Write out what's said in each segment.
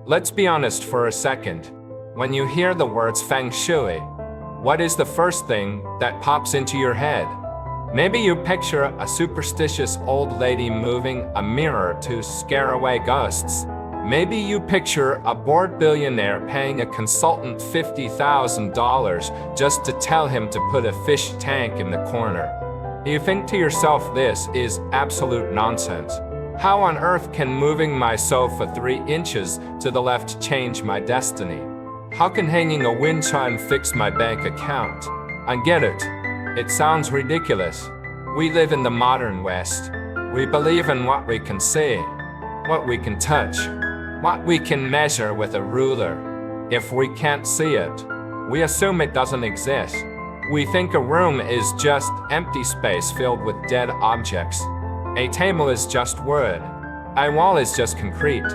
Let's be honest for a second. When you hear the words Feng Shui, what is the first thing that pops into your head? Maybe you picture a superstitious old lady moving a mirror to scare away ghosts. Maybe you picture a bored billionaire paying a consultant $50,000 just to tell him to put a fish tank in the corner. You think to yourself, this is absolute nonsense. How on earth can moving my sofa 3 inches to the left change my destiny? How can hanging a wind chime fix my bank account? I get it. It sounds ridiculous. We live in the modern West. We believe in what we can see, what we can touch, what we can measure with a ruler. If we can't see it, we assume it doesn't exist. We think a room is just empty space filled with dead objects. A table is just wood. A wall is just concrete.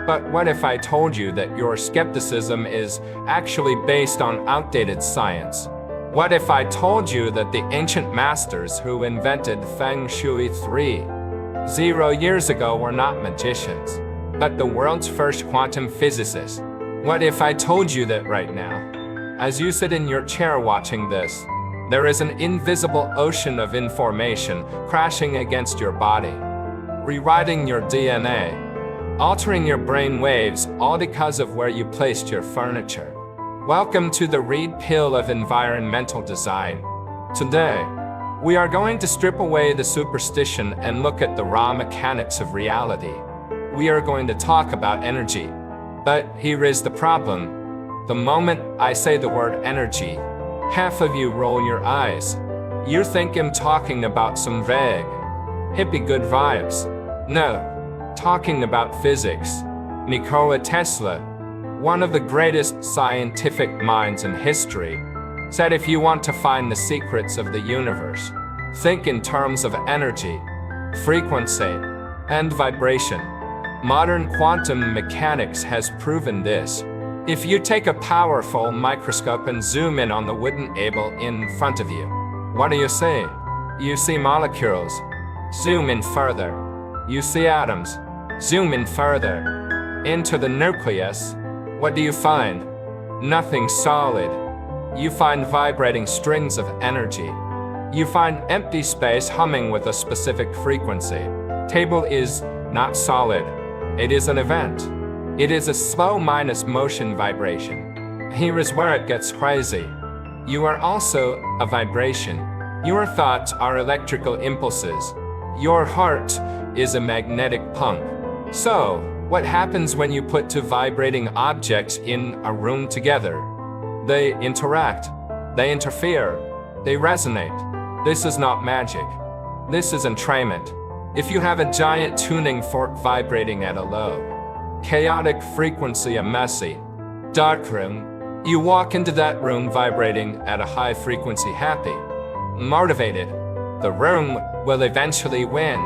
But what if I told you that your skepticism is actually based on outdated science? What if I told you that the ancient masters who invented Feng Shui 3,000 years ago were not magicians, but the world's first quantum physicists? What if I told you that right now, as you sit in your chair watching this, there is an invisible ocean of information crashing against your body, rewriting your DNA, altering your brain waves, all because of where you placed your furniture? Welcome to the Red Pill of environmental design. Today, we are going to strip away the superstition and look at the raw mechanics of reality. We are going to talk about energy. But here is the problem. The moment I say the word energy, half of you roll your eyes. You think I'm talking about some vague, hippie good vibes. No. Talking about physics. Nikola Tesla, one of the greatest scientific minds in history, said if you want to find the secrets of the universe, think in terms of energy, frequency, and vibration. Modern quantum mechanics has proven this. If you take a powerful microscope and zoom in on the wooden able in front of you, what do you see? You see molecules. Zoom in further. You see atoms. Zoom in further. Into the nucleus. What do you find? Nothing solid. You find vibrating strings of energy. You find empty space humming with a specific frequency. Table is not solid. It is an event. It is a slow minus motion vibration. Here is where it gets crazy. You are also a vibration. Your thoughts are electrical impulses. Your heart is a magnetic pump. So, what happens when you put 2 vibrating objects in a room together? They interact. They interfere. They resonate. This is not magic. This is entrainment. If you have a giant tuning fork vibrating at a low, chaotic frequency, a messy, dark room, you walk into that room vibrating at a high frequency, happy, motivated. The room will eventually win.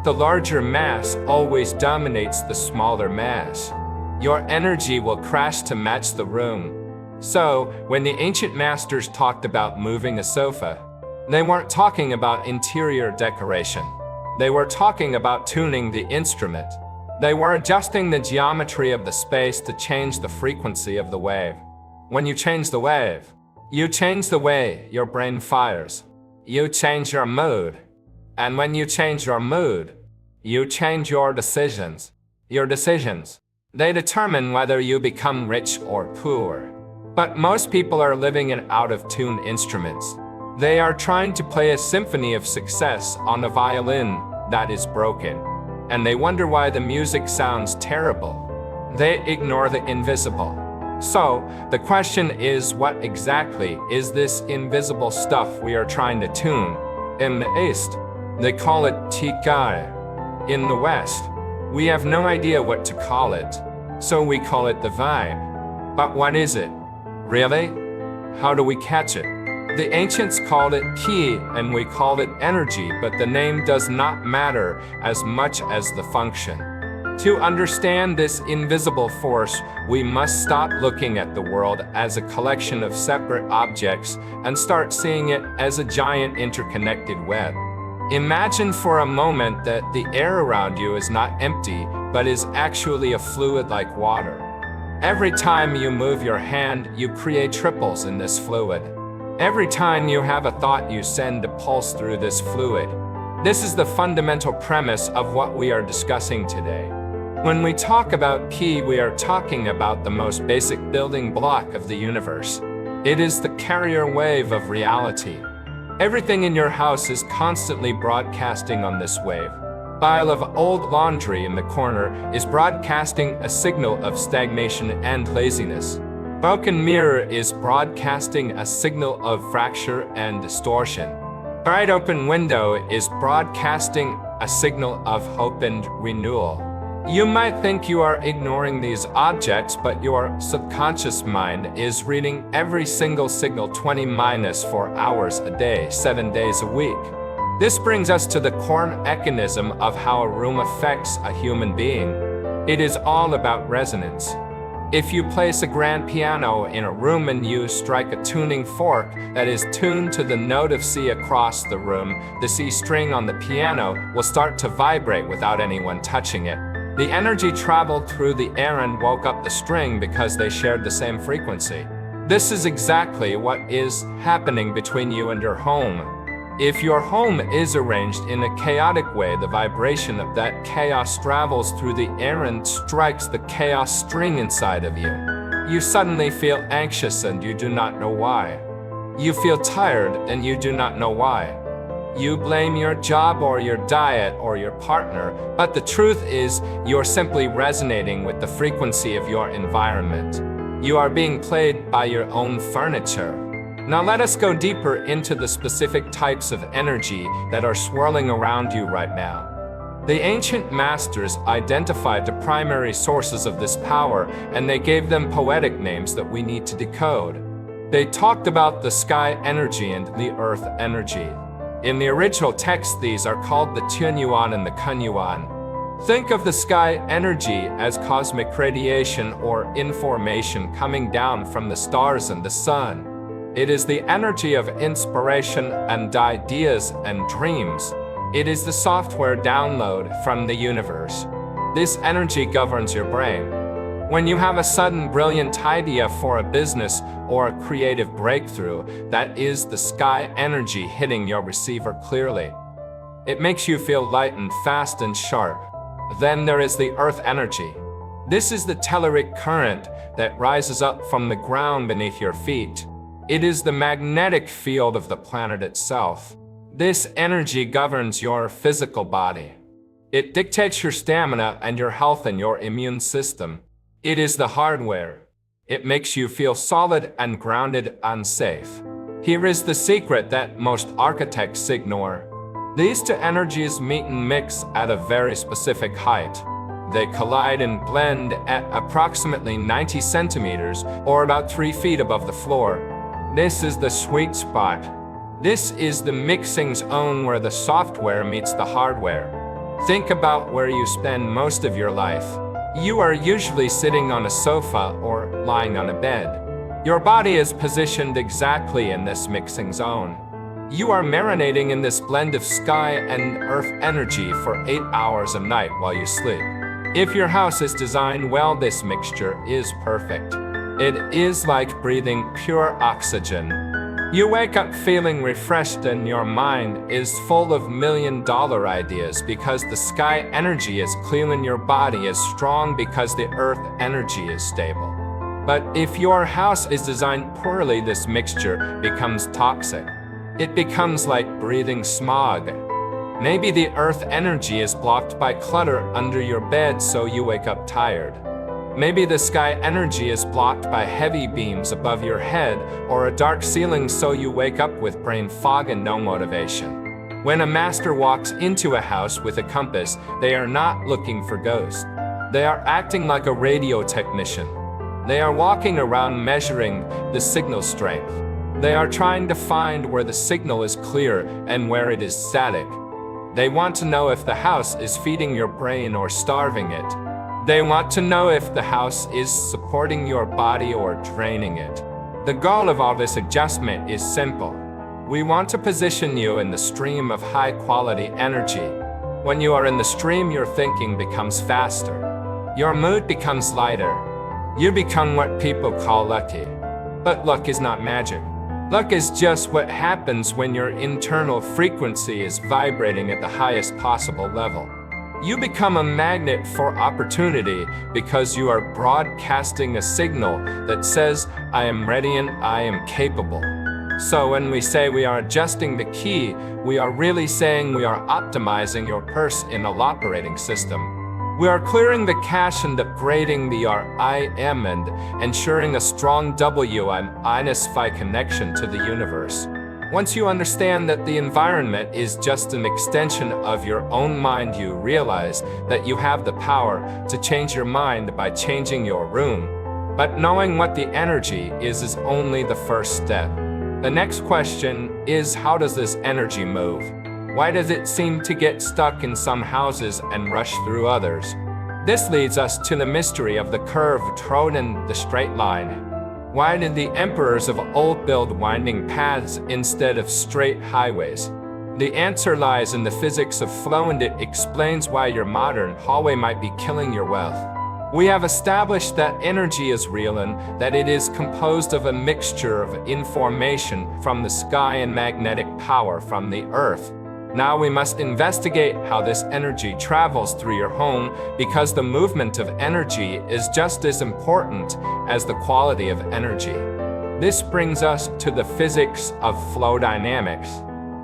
The larger mass always dominates the smaller mass. Your energy will crash to match the room. So, when the ancient masters talked about moving a sofa, they weren't talking about interior decoration. They were talking about tuning the instrument. They were adjusting the geometry of the space to change the frequency of the wave. When you change the wave, you change the way your brain fires. You change your mood. And when you change your mood, you change your decisions. Your decisions, they determine whether you become rich or poor. But most people are living in out-of-tune instruments. They are trying to play a symphony of success on a violin that is broken. And they wonder why the music sounds terrible. They ignore the invisible. So, the question is, what exactly is this invisible stuff we are trying to tune? In the East, they call it Tikai. In the West, we have no idea what to call it, so we call it the vibe. But what is it? Really? How do we catch it? The ancients called it ki, and we called it energy, but the name does not matter as much as the function. To understand this invisible force, we must stop looking at the world as a collection of separate objects and start seeing it as a giant interconnected web. Imagine for a moment that the air around you is not empty, but is actually a fluid like water. Every time you move your hand, you create triples in this fluid. Every time you have a thought, you send a pulse through this fluid. This is the fundamental premise of what we are discussing today. When we talk about Qi, we are talking about the most basic building block of the universe. It is the carrier wave of reality. Everything in your house is constantly broadcasting on this wave. Pile of old laundry in the corner is broadcasting a signal of stagnation and laziness. Broken mirror is broadcasting a signal of fracture and distortion. Bright open window is broadcasting a signal of hope and renewal. You might think you are ignoring these objects, but your subconscious mind is reading every single signal 20-4 hours a day, 7 days a week. This brings us to the core mechanism of how a room affects a human being. It is all about resonance. If you place a grand piano in a room and you strike a tuning fork that is tuned to the note of C across the room, the C string on the piano will start to vibrate without anyone touching it. The energy traveled through the air and woke up the string because they shared the same frequency. This is exactly what is happening between you and your home. If your home is arranged in a chaotic way, the vibration of that chaos travels through the air and strikes the chaos string inside of you. You suddenly feel anxious and you do not know why. You feel tired and you do not know why. You blame your job or your diet or your partner, but the truth is you're simply resonating with the frequency of your environment. You are being played by your own furniture. Now let us go deeper into the specific types of energy that are swirling around you right now. The ancient masters identified the primary sources of this power, and they gave them poetic names that we need to decode. They talked about the sky energy and the earth energy. In the original text, these are called the Tunyuan and the Kunyuan. Think of the sky energy as cosmic radiation or information coming down from the stars and the sun. It is the energy of inspiration and ideas and dreams. It is the software download from the universe. This energy governs your brain. When you have a sudden brilliant idea for a business or a creative breakthrough, that is the sky energy hitting your receiver clearly. It makes you feel light and fast and sharp. Then there is the earth energy. This is the telluric current that rises up from the ground beneath your feet. It is the magnetic field of the planet itself. This energy governs your physical body. It dictates your stamina and your health and your immune system. It is the hardware. It makes you feel solid and grounded and safe. Here is the secret that most architects ignore. These two energies meet and mix at a very specific height. They collide and blend at approximately 90 centimeters or about 3 feet above the floor. This is the sweet spot. This is the mixing zone where the software meets the hardware. Think about where you spend most of your life. You are usually sitting on a sofa or lying on a bed. Your body is positioned exactly in this mixing zone. You are marinating in this blend of sky and earth energy for 8 hours a night while you sleep. If your house is designed well, this mixture is perfect. It is like breathing pure oxygen. You wake up feeling refreshed and your mind is full of million-dollar ideas because the sky energy is clean and your body is strong because the earth energy is stable. But if your house is designed poorly, this mixture becomes toxic. It becomes like breathing smog. Maybe the earth energy is blocked by clutter under your bed, so you wake up tired. Maybe the sky energy is blocked by heavy beams above your head or a dark ceiling, so you wake up with brain fog and no motivation. When a master walks into a house with a compass, they are not looking for ghosts. They are acting like a radio technician. They are walking around measuring the signal strength. They are trying to find where the signal is clear and where it is static. They want to know if the house is feeding your brain or starving it. They want to know if the house is supporting your body or draining it. The goal of all this adjustment is simple. We want to position you in the stream of high-quality energy. When you are in the stream, your thinking becomes faster. Your mood becomes lighter. You become what people call lucky. But luck is not magic. Luck is just what happens when your internal frequency is vibrating at the highest possible level. You become a magnet for opportunity because you are broadcasting a signal that says, I am ready and I am capable. So when we say we are adjusting the key, we are really saying we are optimizing your personal operating system. We are clearing the cache and upgrading the I am and ensuring a strong W-I connection to the universe. Once you understand that the environment is just an extension of your own mind, you realize that you have the power to change your mind by changing your room. But knowing what the energy is only the first step. The next question is, how does this energy move? Why does it seem to get stuck in some houses and rush through others? This leads us to the mystery of the curved road and the straight line. Why did the emperors of old build winding paths instead of straight highways? The answer lies in the physics of flow, and it explains why your modern hallway might be killing your wealth. We have established that energy is real and that it is composed of a mixture of information from the sky and magnetic power from the earth. Now we must investigate how this energy travels through your home, because the movement of energy is just as important as the quality of energy. This brings us to the physics of flow dynamics.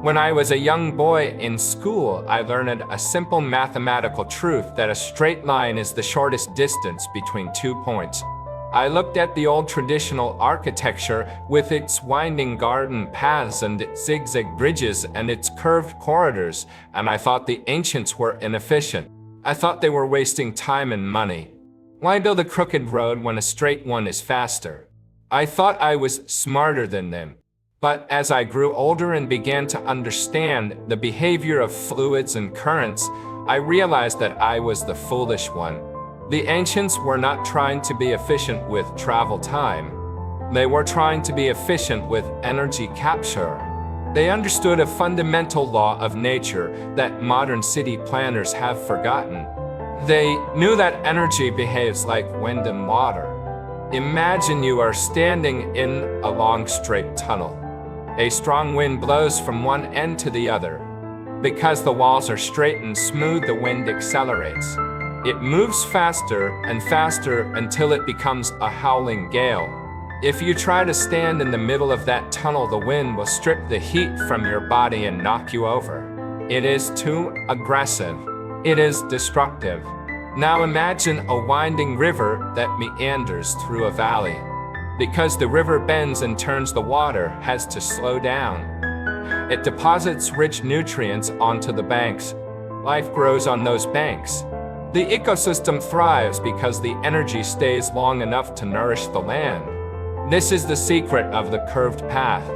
When I was a young boy in school, I learned a simple mathematical truth that a straight line is the shortest distance between 2 points. I looked at the old traditional architecture with its winding garden paths and its zigzag bridges and its curved corridors, and I thought the ancients were inefficient. I thought they were wasting time and money. Why build a crooked road when a straight one is faster? I thought I was smarter than them. But as I grew older and began to understand the behavior of fluids and currents, I realized that I was the foolish one. The ancients were not trying to be efficient with travel time. They were trying to be efficient with energy capture. They understood a fundamental law of nature that modern city planners have forgotten. They knew that energy behaves like wind and water. Imagine you are standing in a long straight tunnel. A strong wind blows from one end to the other. Because the walls are straight and smooth, the wind accelerates. It moves faster and faster until it becomes a howling gale. If you try to stand in the middle of that tunnel, the wind will strip the heat from your body and knock you over. It is too aggressive. It is destructive. Now imagine a winding river that meanders through a valley. Because the river bends and turns, the water has to slow down. It deposits rich nutrients onto the banks. Life grows on those banks. The ecosystem thrives because the energy stays long enough to nourish the land. This is the secret of the curved path.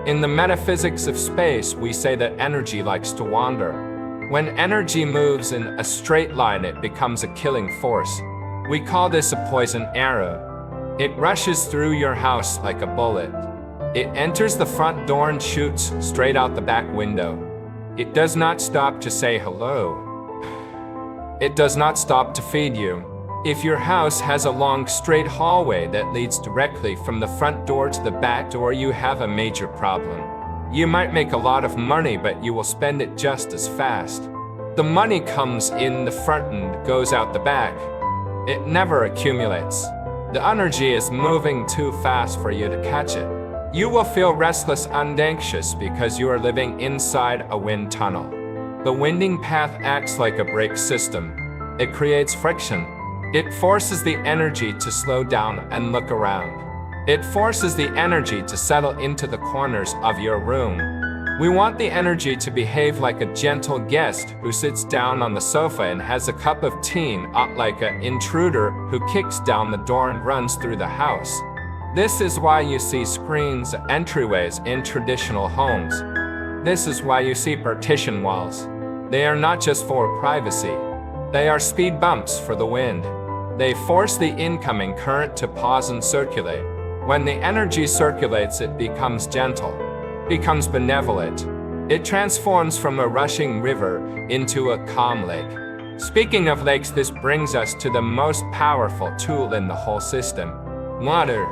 In the metaphysics of space, we say that energy likes to wander. When energy moves in a straight line, it becomes a killing force. We call this a poison arrow. It rushes through your house like a bullet. It enters the front door and shoots straight out the back window. It does not stop to say hello. It does not stop to feed you. If your house has a long straight hallway that leads directly from the front door to the back door, you have a major problem. You might make a lot of money, but you will spend it just as fast. The money comes in the front and goes out the back. It never accumulates. The energy is moving too fast for you to catch it. You will feel restless and anxious because you are living inside a wind tunnel. The winding path acts like a brake system. It creates friction. It forces the energy to slow down and look around. It forces the energy to settle into the corners of your room. We want the energy to behave like a gentle guest who sits down on the sofa and has a cup of tea, not like an intruder who kicks down the door and runs through the house. This is why you see screens, entryways in traditional homes. This is why you see partition walls. They are not just for privacy. They are speed bumps for the wind. They force the incoming current to pause and circulate. When the energy circulates, it becomes gentle, becomes benevolent. It transforms from a rushing river into a calm lake. Speaking of lakes, this brings us to the most powerful tool in the whole system: water.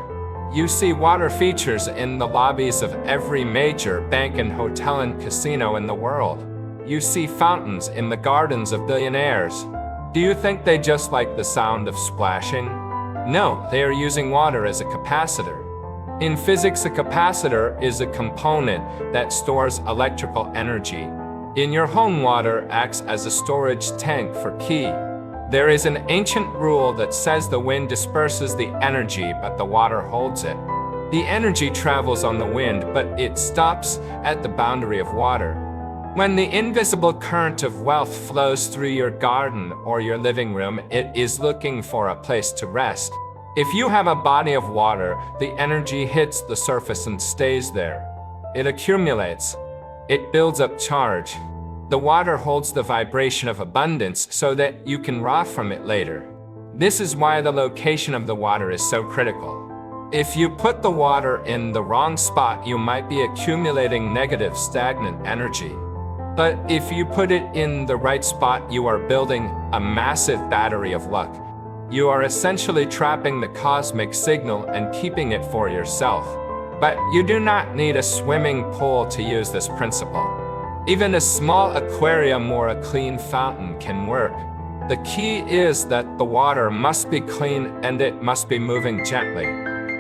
You see water features in the lobbies of every major bank and hotel and casino in the world. You see fountains in the gardens of billionaires. Do you think they just like the sound of splashing? No, they are using water as a capacitor. In physics, a capacitor is a component that stores electrical energy. In your home, water acts as a storage tank for key. There is an ancient rule that says the wind disperses the energy, but the water holds it. The energy travels on the wind, but it stops at the boundary of water. When the invisible current of wealth flows through your garden or your living room, it is looking for a place to rest. If you have a body of water, the energy hits the surface and stays there. It accumulates. It builds up charge. The water holds the vibration of abundance so that you can draw from it later. This is why the location of the water is so critical. If you put the water in the wrong spot, you might be accumulating negative, stagnant energy. But if you put it in the right spot, you are building a massive battery of luck. You are essentially trapping the cosmic signal and keeping it for yourself. But you do not need a swimming pool to use this principle. Even a small aquarium or a clean fountain can work. The key is that the water must be clean and it must be moving gently.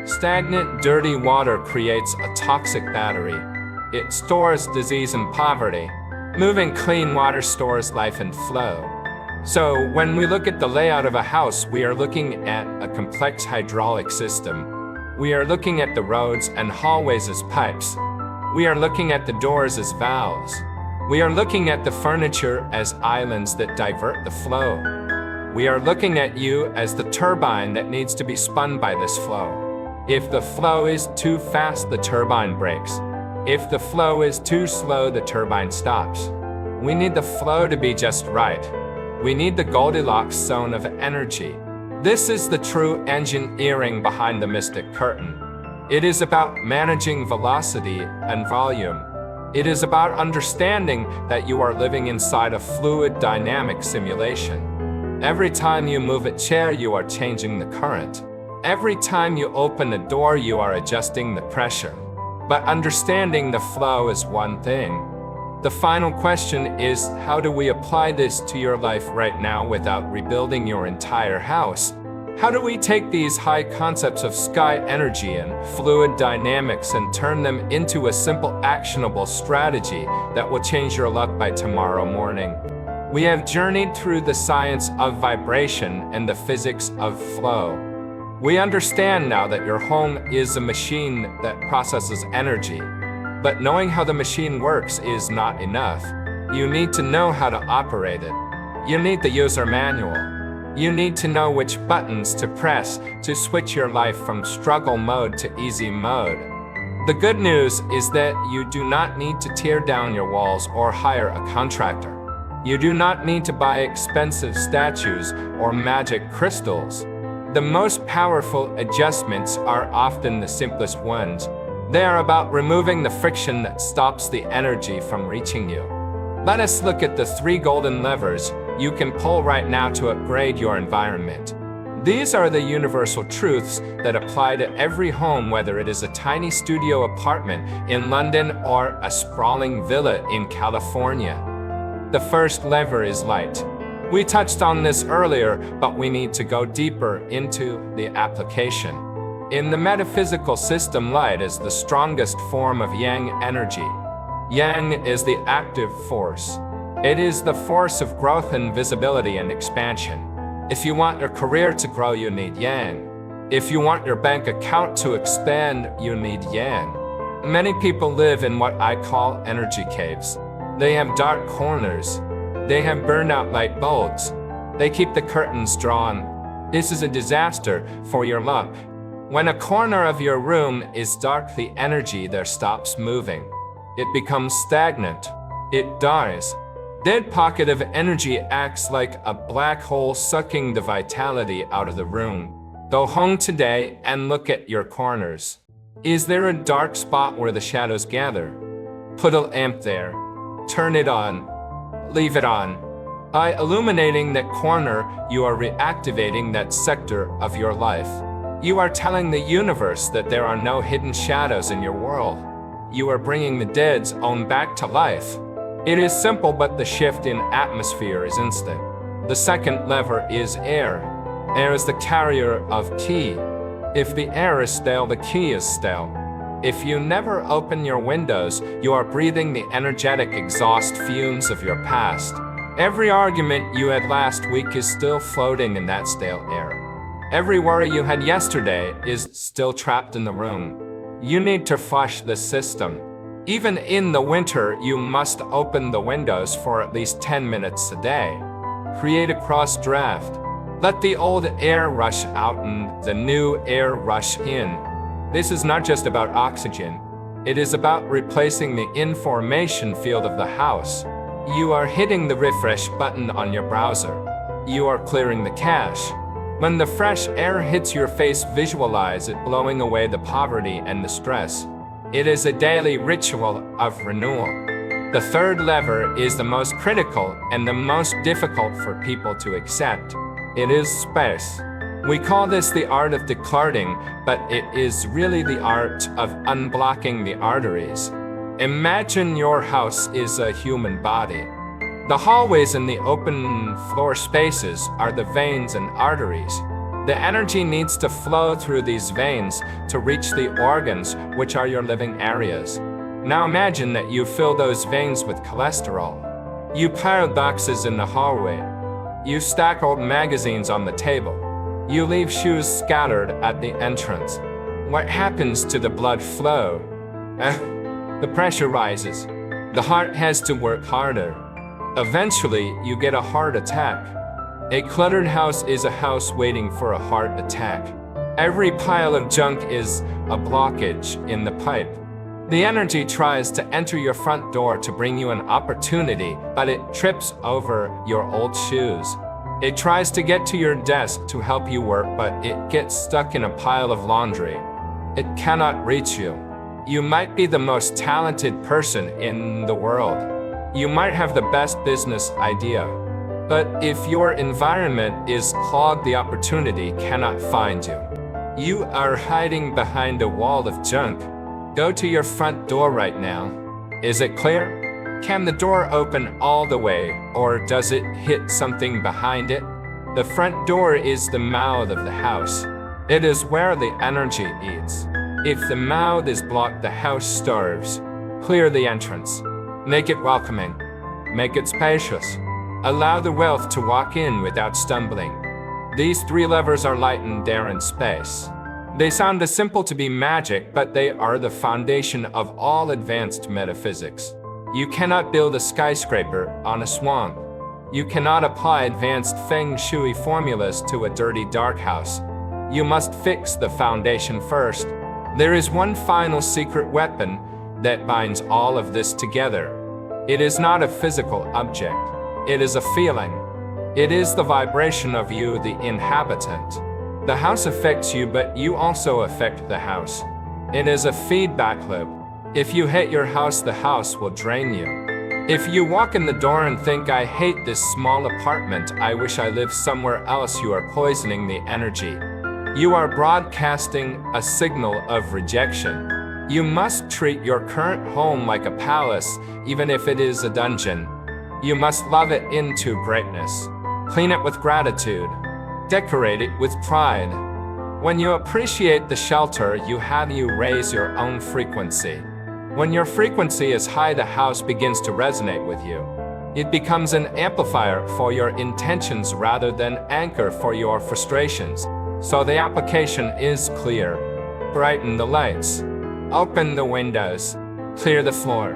Stagnant, dirty water creates a toxic battery. It stores disease and poverty. Moving clean water stores life and flow. So when we look at the layout of a house, we are looking at a complex hydraulic system. We are looking at the roads and hallways as pipes. We are looking at the doors as valves. We are looking at the furniture as islands that divert the flow. We are looking at you as the turbine that needs to be spun by this flow. If the flow is too fast, the turbine breaks. If the flow is too slow, the turbine stops. We need the flow to be just right. We need the Goldilocks zone of energy. This is the true engineering behind the mystic curtain. It is about managing velocity and volume. It is about understanding that you are living inside a fluid dynamic simulation. Every time you move a chair, you are changing the current. Every time you open a door, you are adjusting the pressure. But understanding the flow is one thing. The final question is, how do we apply this to your life right now without rebuilding your entire house? How do we take these high concepts of sky energy and fluid dynamics and turn them into a simple, actionable strategy that will change your luck by tomorrow morning? We have journeyed through the science of vibration and the physics of flow. We understand now that your home is a machine that processes energy. But knowing how the machine works is not enough. You need to know how to operate it. You need the user manual. You need to know which buttons to press to switch your life from struggle mode to easy mode. The good news is that you do not need to tear down your walls or hire a contractor. You do not need to buy expensive statues or magic crystals. The most powerful adjustments are often the simplest ones. They are about removing the friction that stops the energy from reaching you. Let us look at the 3 golden levers you can pull right now to upgrade your environment. These are the universal truths that apply to every home, whether it is a tiny studio apartment in London or a sprawling villa in California. The first lever is light. We touched on this earlier, but we need to go deeper into the application. In the metaphysical system, light is the strongest form of yang energy. Yang is the active force. It is the force of growth and visibility and expansion. If you want your career to grow, you need yang. If you want your bank account to expand, you need yang. Many people live in what I call energy caves. They have dark corners. They have burned out light bulbs. They keep the curtains drawn. This is a disaster for your luck. When a corner of your room is dark, the energy there stops moving. It becomes stagnant. It dies. Dead pocket of energy acts like a black hole, sucking the vitality out of the room. Go home today and look at your corners. Is there a dark spot where the shadows gather? Put a lamp there. Turn it on. Leave it on. By illuminating that corner, you are reactivating that sector of your life. You are telling the universe that there are no hidden shadows in your world. You are bringing the dead's own back to life. It is simple, but the shift in atmosphere is instant. The second lever is air. Air is the carrier of key. If the air is stale, the key is stale. If you never open your windows, you are breathing the energetic exhaust fumes of your past. Every argument you had last week is still floating in that stale air. Every worry you had yesterday is still trapped in the room. You need to flush the system. Even in the winter, you must open the windows for at least 10 minutes a day. Create a cross draft. Let the old air rush out and the new air rush in. This is not just about oxygen. It is about replacing the information field of the house. You are hitting the refresh button on your browser. You are clearing the cache. When the fresh air hits your face, visualize it blowing away the poverty and the stress. It is a daily ritual of renewal. The third lever is the most critical and the most difficult for people to accept. It is space. We call this the art of decluttering, but it is really the art of unblocking the arteries. Imagine your house is a human body. The hallways and the open floor spaces are the veins and arteries. The energy needs to flow through these veins to reach the organs, which are your living areas. Now imagine that you fill those veins with cholesterol. You pile boxes in the hallway. You stack old magazines on the table. You leave shoes scattered at the entrance. What happens to the blood flow? The pressure rises. The heart has to work harder. Eventually, you get a heart attack. A cluttered house is a house waiting for a heart attack. Every pile of junk is a blockage in the pipe. The energy tries to enter your front door to bring you an opportunity, but it trips over your old shoes. It tries to get to your desk to help you work, but it gets stuck in a pile of laundry. It cannot reach you. You might be the most talented person in the world. You might have the best business idea. But if your environment is clogged, the opportunity cannot find you. You are hiding behind a wall of junk. Go to your front door right now. Is it clear? Can the door open all the way, or does it hit something behind it? The front door is the mouth of the house. It is where the energy eats. If the mouth is blocked, the house starves. Clear the entrance. Make it welcoming. Make it spacious. Allow the wealth to walk in without stumbling. These three levers are light and air and space. They sound as simple to be magic, but they are the foundation of all advanced metaphysics. You cannot build a skyscraper on a swamp. You cannot apply advanced Feng Shui formulas to a dirty, dark house. You must fix the foundation first. There is one final secret weapon that binds all of this together. It is not a physical object. It is a feeling. It is the vibration of you, the inhabitant. The house affects you, but you also affect the house. It is a feedback loop. If you hate your house, the house will drain you. If you walk in the door and think, I hate this small apartment, I wish I lived somewhere else, you are poisoning the energy. You are broadcasting a signal of rejection. You must treat your current home like a palace, even if it is a dungeon. You must love it into greatness. Clean it with gratitude. Decorate it with pride. When you appreciate the shelter you have, you raise your own frequency. When your frequency is high, the house begins to resonate with you. It becomes an amplifier for your intentions rather than anchor for your frustrations. So the application is clear. Brighten the lights. Open the windows. Clear the floor.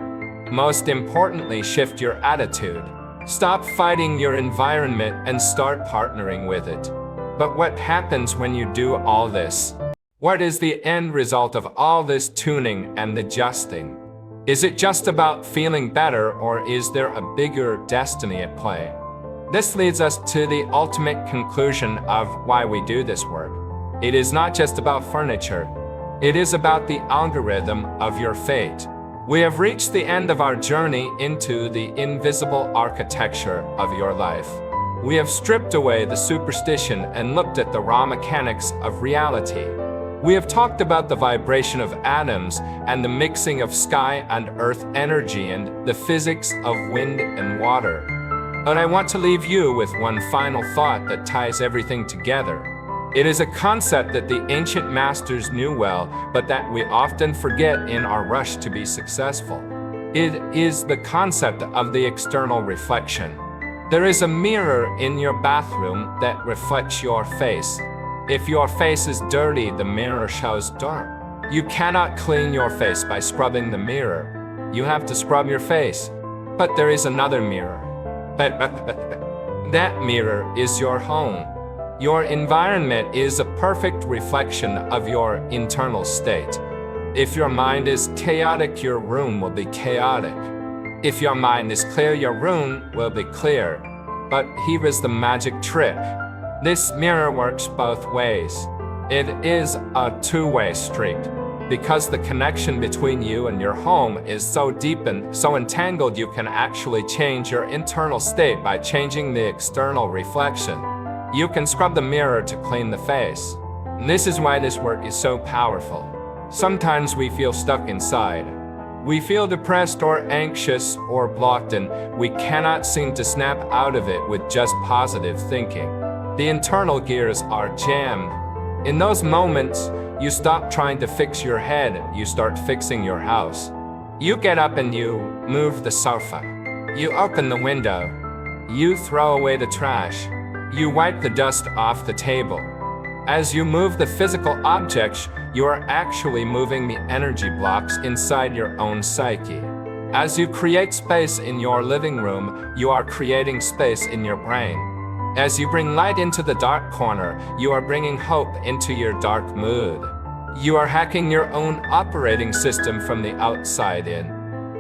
Most importantly, shift your attitude. Stop fighting your environment and start partnering with it. But what happens when you do all this? What is the end result of all this tuning and adjusting? Is it just about feeling better, or is there a bigger destiny at play? This leads us to the ultimate conclusion of why we do this work. It is not just about furniture. It is about the algorithm of your fate. We have reached the end of our journey into the invisible architecture of your life. We have stripped away the superstition and looked at the raw mechanics of reality. We have talked about the vibration of atoms and the mixing of sky and earth energy and the physics of wind and water. But I want to leave you with one final thought that ties everything together. It is a concept that the ancient masters knew well, but that we often forget in our rush to be successful. It is the concept of the external reflection. There is a mirror in your bathroom that reflects your face. If your face is dirty, the mirror shows dark. You cannot clean your face by scrubbing the mirror. You have to scrub your face. But there is another mirror. That mirror is your home. Your environment is a perfect reflection of your internal state. If your mind is chaotic, your room will be chaotic. If your mind is clear, your room will be clear. But here is the magic trick. This mirror works both ways. It is a two-way street. Because the connection between you and your home is so deep and so entangled, you can actually change your internal state by changing the external reflection. You can scrub the mirror to clean the face. This is why this work is so powerful. Sometimes we feel stuck inside. We feel depressed or anxious or blocked, and we cannot seem to snap out of it with just positive thinking. The internal gears are jammed. In those moments, you stop trying to fix your head, you start fixing your house. You get up and you move the sofa. You open the window. You throw away the trash. You wipe the dust off the table. As you move the physical objects, you are actually moving the energy blocks inside your own psyche. As you create space in your living room, you are creating space in your brain. As you bring light into the dark corner, you are bringing hope into your dark mood. You are hacking your own operating system from the outside in.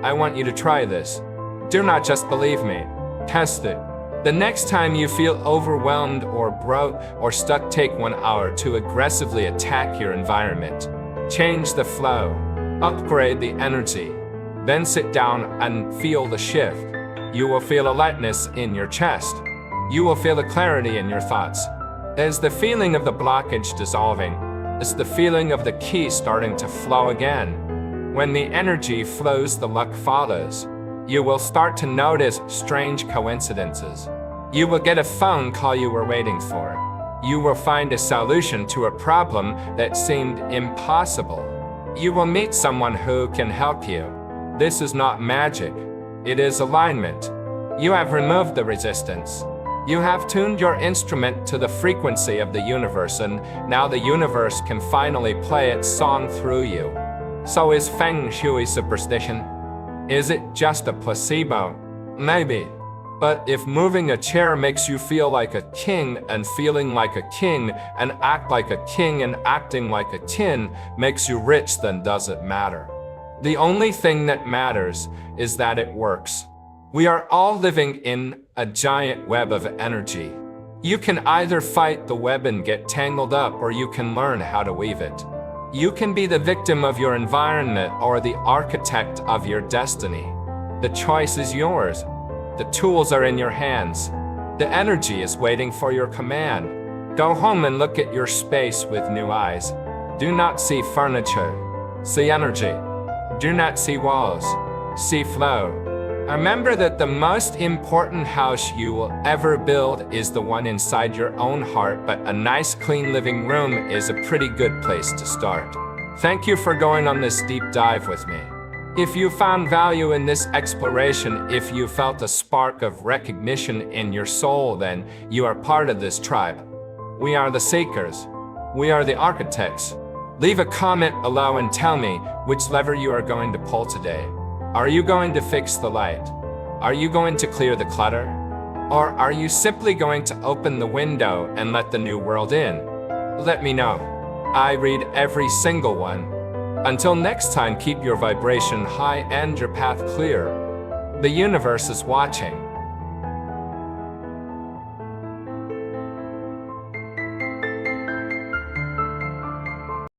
I want you to try this. Do not just believe me. Test it. The next time you feel overwhelmed or broke or stuck, take 1 hour to aggressively attack your environment. Change the flow. Upgrade the energy. Then sit down and feel the shift. You will feel a lightness in your chest. You will feel a clarity in your thoughts. There's the feeling of the blockage dissolving. It's the feeling of the key starting to flow again. When the energy flows, the luck follows. You will start to notice strange coincidences. You will get a phone call you were waiting for. You will find a solution to a problem that seemed impossible. You will meet someone who can help you. This is not magic. It is alignment. You have removed the resistance. You have tuned your instrument to the frequency of the universe, and now the universe can finally play its song through you. So is Feng Shui superstition? Is it just a placebo? Maybe. But if moving a chair makes you feel like a king and feeling like a king and act like a king and acting like a king makes you rich, then does it matter? The only thing that matters is that it works. We are all living in a giant web of energy. You can either fight the web and get tangled up, or you can learn how to weave it. You can be the victim of your environment or the architect of your destiny. The choice is yours. The tools are in your hands. The energy is waiting for your command. Go home and look at your space with new eyes. Do not see furniture. See energy. Do not see walls. See flow. Remember that the most important house you will ever build is the one inside your own heart, but a nice clean living room is a pretty good place to start. Thank you for going on this deep dive with me. If you found value in this exploration, if you felt a spark of recognition in your soul, then you are part of this tribe. We are the seekers. We are the architects. Leave a comment below and tell me which lever you are going to pull today. Are you going to fix the light? Are you going to clear the clutter? Or are you simply going to open the window and let the new world in? Let me know. I read every single one. Until next time, keep your vibration high and your path clear. The universe is watching.